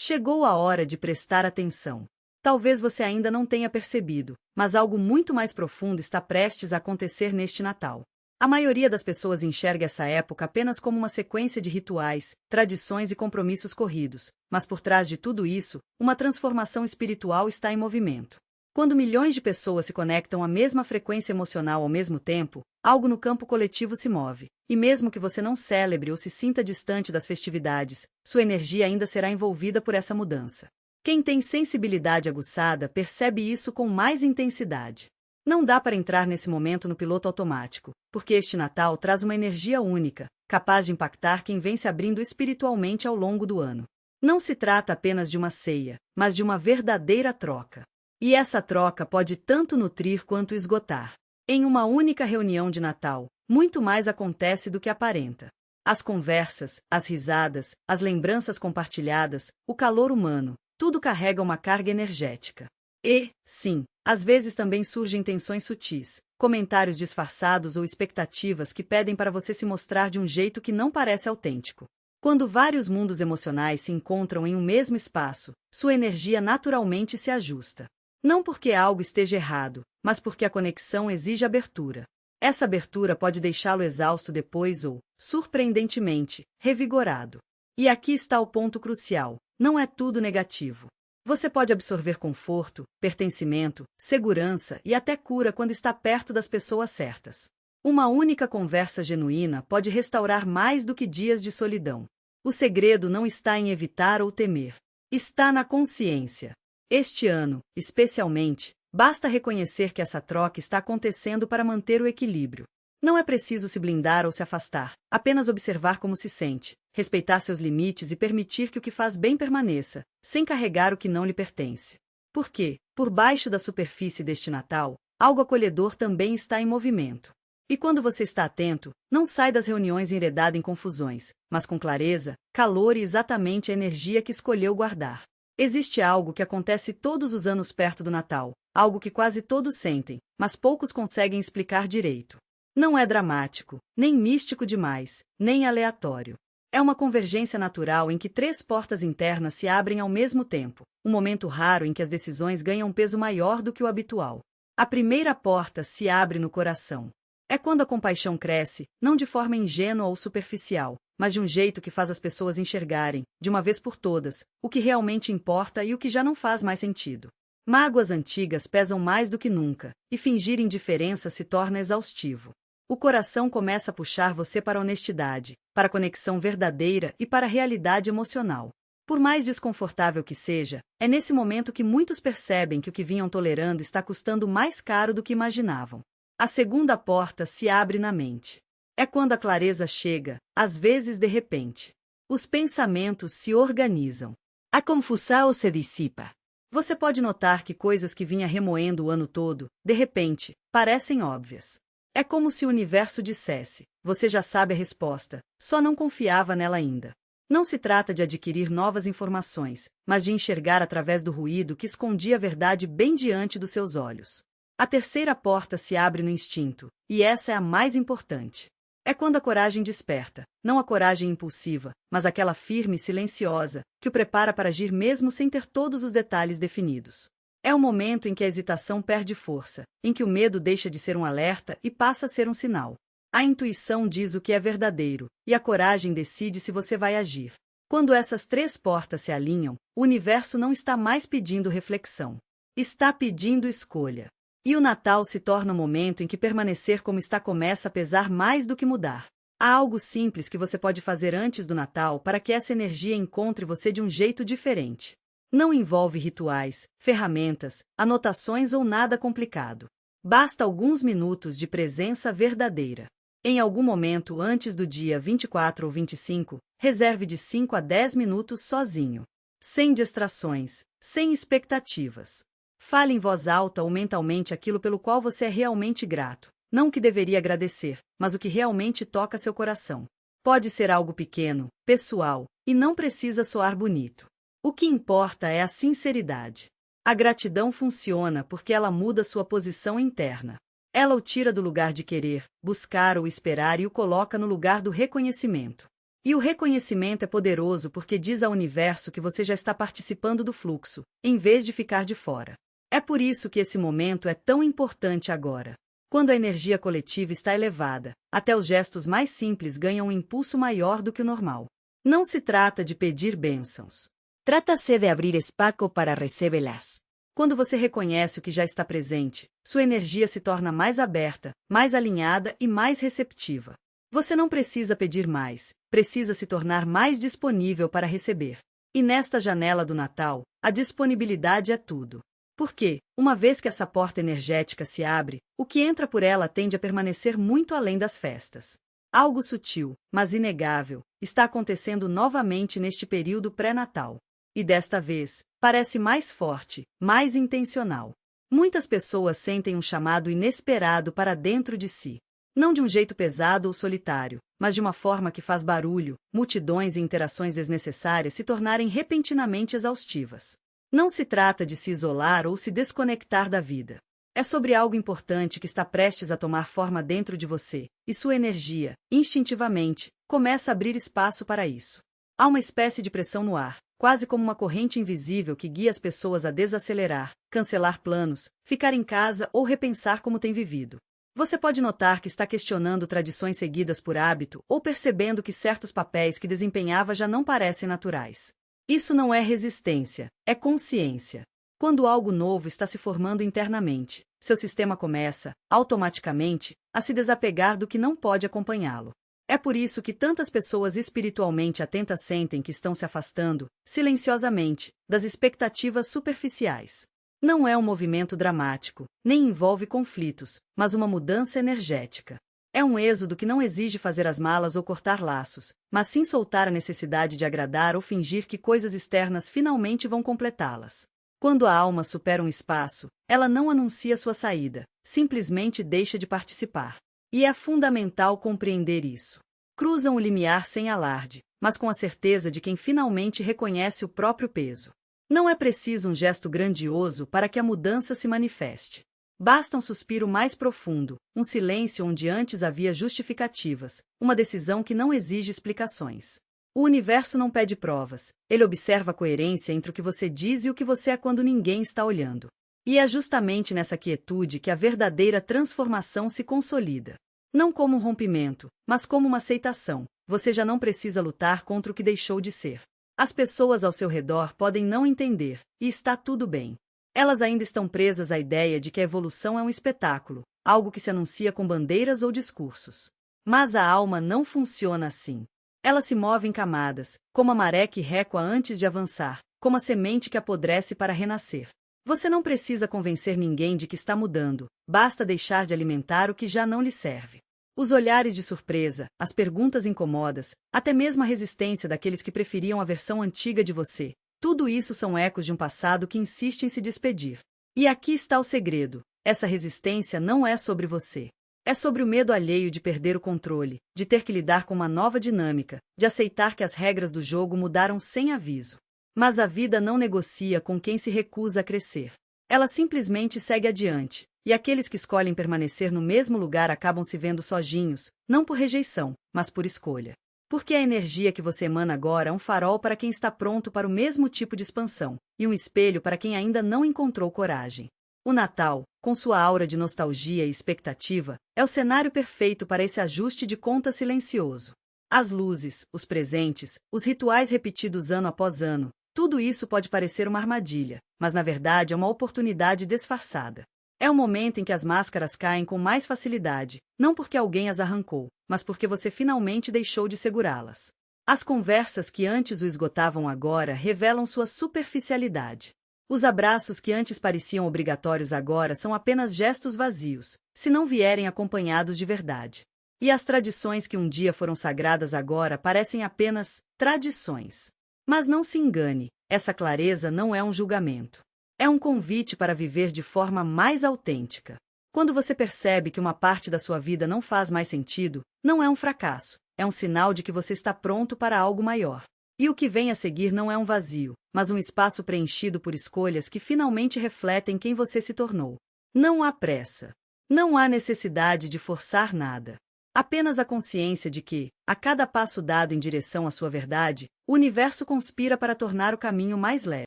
Chegou a hora de prestar atenção. Talvez você ainda não tenha percebido, mas algo muito mais profundo está prestes a acontecer neste Natal. A maioria das pessoas enxerga essa época apenas como uma sequência de rituais, tradições e compromissos corridos, mas por trás de tudo isso, uma transformação espiritual está em movimento. Quando milhões de pessoas se conectam à mesma frequência emocional ao mesmo tempo, algo no campo coletivo se move, e mesmo que você não celebre ou se sinta distante das festividades, sua energia ainda será envolvida por essa mudança. Quem tem sensibilidade aguçada percebe isso com mais intensidade. Não dá para entrar nesse momento no piloto automático, porque este Natal traz uma energia única, capaz de impactar quem vem se abrindo espiritualmente ao longo do ano. Não se trata apenas de uma ceia, mas de uma verdadeira troca. E essa troca pode tanto nutrir quanto esgotar. Em uma única reunião de Natal, muito mais acontece do que aparenta. As conversas, as risadas, as lembranças compartilhadas, o calor humano, tudo carrega uma carga energética. E, sim, às vezes também surgem tensões sutis, comentários disfarçados ou expectativas que pedem para você se mostrar de um jeito que não parece autêntico. Quando vários mundos emocionais se encontram em um mesmo espaço, sua energia naturalmente se ajusta. Não porque algo esteja errado, mas porque a conexão exige abertura. Essa abertura pode deixá-lo exausto depois ou, surpreendentemente, revigorado. E aqui está o ponto crucial: não é tudo negativo. Você pode absorver conforto, pertencimento, segurança e até cura quando está perto das pessoas certas. Uma única conversa genuína pode restaurar mais do que dias de solidão. O segredo não está em evitar ou temer. Está na consciência. Este ano, especialmente, basta reconhecer que essa troca está acontecendo para manter o equilíbrio. Não é preciso se blindar ou se afastar, apenas observar como se sente, respeitar seus limites e permitir que o que faz bem permaneça, sem carregar o que não lhe pertence. Porque, por baixo da superfície deste Natal, algo acolhedor também está em movimento. E quando você está atento, não sai das reuniões enredado em confusões, mas com clareza, calor e exatamente a energia que escolheu guardar. Existe algo que acontece todos os anos perto do Natal, algo que quase todos sentem, mas poucos conseguem explicar direito. Não é dramático, nem místico demais, nem aleatório. É uma convergência natural em que três portas internas se abrem ao mesmo tempo, um momento raro em que as decisões ganham um peso maior do que o habitual. A primeira porta se abre no coração. É quando a compaixão cresce, não de forma ingênua ou superficial, mas de um jeito que faz as pessoas enxergarem, de uma vez por todas, o que realmente importa e o que já não faz mais sentido. Mágoas antigas pesam mais do que nunca, e fingir indiferença se torna exaustivo. O coração começa a puxar você para a honestidade, para a conexão verdadeira e para a realidade emocional. Por mais desconfortável que seja, é nesse momento que muitos percebem que o que vinham tolerando está custando mais caro do que imaginavam. A segunda porta se abre na mente. É quando a clareza chega, às vezes de repente. Os pensamentos se organizam. A confusão se dissipa. Você pode notar que coisas que vinha remoendo o ano todo, de repente, parecem óbvias. É como se o universo dissesse: você já sabe a resposta, só não confiava nela ainda. Não se trata de adquirir novas informações, mas de enxergar através do ruído que escondia a verdade bem diante dos seus olhos. A terceira porta se abre no instinto, e essa é a mais importante. É quando a coragem desperta, não a coragem impulsiva, mas aquela firme e silenciosa, que o prepara para agir mesmo sem ter todos os detalhes definidos. É o momento em que a hesitação perde força, em que o medo deixa de ser um alerta e passa a ser um sinal. A intuição diz o que é verdadeiro, e a coragem decide se você vai agir. Quando essas três portas se alinham, o universo não está mais pedindo reflexão. Está pedindo escolha. E o Natal se torna o momento em que permanecer como está começa a pesar mais do que mudar. Há algo simples que você pode fazer antes do Natal para que essa energia encontre você de um jeito diferente. Não envolve rituais, ferramentas, anotações ou nada complicado. Basta alguns minutos de presença verdadeira. Em algum momento antes do dia 24 ou 25, reserve de 5 a 10 minutos sozinho. Sem distrações, sem expectativas. Fale em voz alta ou mentalmente aquilo pelo qual você é realmente grato. Não o que deveria agradecer, mas o que realmente toca seu coração. Pode ser algo pequeno, pessoal, e não precisa soar bonito. O que importa é a sinceridade. A gratidão funciona porque ela muda sua posição interna. Ela o tira do lugar de querer, buscar ou esperar e o coloca no lugar do reconhecimento. E o reconhecimento é poderoso porque diz ao universo que você já está participando do fluxo, em vez de ficar de fora. É por isso que esse momento é tão importante agora. Quando a energia coletiva está elevada, até os gestos mais simples ganham um impulso maior do que o normal. Não se trata de pedir bênçãos. Trata-se de abrir espaço para recebê-las. Quando você reconhece o que já está presente, sua energia se torna mais aberta, mais alinhada e mais receptiva. Você não precisa pedir mais, precisa se tornar mais disponível para receber. E nesta janela do Natal, a disponibilidade é tudo. Porque, uma vez que essa porta energética se abre, o que entra por ela tende a permanecer muito além das festas. Algo sutil, mas inegável, está acontecendo novamente neste período pré-natal. E desta vez, parece mais forte, mais intencional. Muitas pessoas sentem um chamado inesperado para dentro de si. Não de um jeito pesado ou solitário, mas de uma forma que faz barulho, multidões e interações desnecessárias se tornarem repentinamente exaustivas. Não se trata de se isolar ou se desconectar da vida. É sobre algo importante que está prestes a tomar forma dentro de você, e sua energia, instintivamente, começa a abrir espaço para isso. Há uma espécie de pressão no ar, quase como uma corrente invisível que guia as pessoas a desacelerar, cancelar planos, ficar em casa ou repensar como tem vivido. Você pode notar que está questionando tradições seguidas por hábito ou percebendo que certos papéis que desempenhava já não parecem naturais. Isso não é resistência, é consciência. Quando algo novo está se formando internamente, seu sistema começa, automaticamente, a se desapegar do que não pode acompanhá-lo. É por isso que tantas pessoas espiritualmente atentas sentem que estão se afastando, silenciosamente, das expectativas superficiais. Não é um movimento dramático, nem envolve conflitos, mas uma mudança energética. É um êxodo que não exige fazer as malas ou cortar laços, mas sim soltar a necessidade de agradar ou fingir que coisas externas finalmente vão completá-las. Quando a alma supera um espaço, ela não anuncia sua saída, simplesmente deixa de participar. E é fundamental compreender isso. Cruzam o limiar sem alarde, mas com a certeza de quem finalmente reconhece o próprio peso. Não é preciso um gesto grandioso para que a mudança se manifeste. Basta um suspiro mais profundo, um silêncio onde antes havia justificativas, uma decisão que não exige explicações. O universo não pede provas, ele observa a coerência entre o que você diz e o que você é quando ninguém está olhando. E é justamente nessa quietude que a verdadeira transformação se consolida. Não como um rompimento, mas como uma aceitação. Você já não precisa lutar contra o que deixou de ser. As pessoas ao seu redor podem não entender, e está tudo bem. Elas ainda estão presas à ideia de que a evolução é um espetáculo, algo que se anuncia com bandeiras ou discursos. Mas a alma não funciona assim. Ela se move em camadas, como a maré que recua antes de avançar, como a semente que apodrece para renascer. Você não precisa convencer ninguém de que está mudando, basta deixar de alimentar o que já não lhe serve. Os olhares de surpresa, as perguntas incômodas, até mesmo a resistência daqueles que preferiam a versão antiga de você, tudo isso são ecos de um passado que insiste em se despedir. E aqui está o segredo: essa resistência não é sobre você. É sobre o medo alheio de perder o controle, de ter que lidar com uma nova dinâmica, de aceitar que as regras do jogo mudaram sem aviso. Mas a vida não negocia com quem se recusa a crescer. Ela simplesmente segue adiante, e aqueles que escolhem permanecer no mesmo lugar acabam se vendo sozinhos, não por rejeição, mas por escolha. Porque a energia que você emana agora é um farol para quem está pronto para o mesmo tipo de expansão, e um espelho para quem ainda não encontrou coragem. O Natal, com sua aura de nostalgia e expectativa, é o cenário perfeito para esse ajuste de conta silencioso. As luzes, os presentes, os rituais repetidos ano após ano, tudo isso pode parecer uma armadilha, mas na verdade é uma oportunidade disfarçada. É o momento em que as máscaras caem com mais facilidade, não porque alguém as arrancou, mas porque você finalmente deixou de segurá-las. As conversas que antes o esgotavam agora revelam sua superficialidade. Os abraços que antes pareciam obrigatórios agora são apenas gestos vazios, se não vierem acompanhados de verdade. E as tradições que um dia foram sagradas agora parecem apenas tradições. Mas não se engane, essa clareza não é um julgamento. É um convite para viver de forma mais autêntica. Quando você percebe que uma parte da sua vida não faz mais sentido, não é um fracasso, é um sinal de que você está pronto para algo maior. E o que vem a seguir não é um vazio, mas um espaço preenchido por escolhas que finalmente refletem quem você se tornou. Não há pressa. Não há necessidade de forçar nada. Apenas a consciência de que, a cada passo dado em direção à sua verdade, o universo conspira para tornar o caminho mais leve.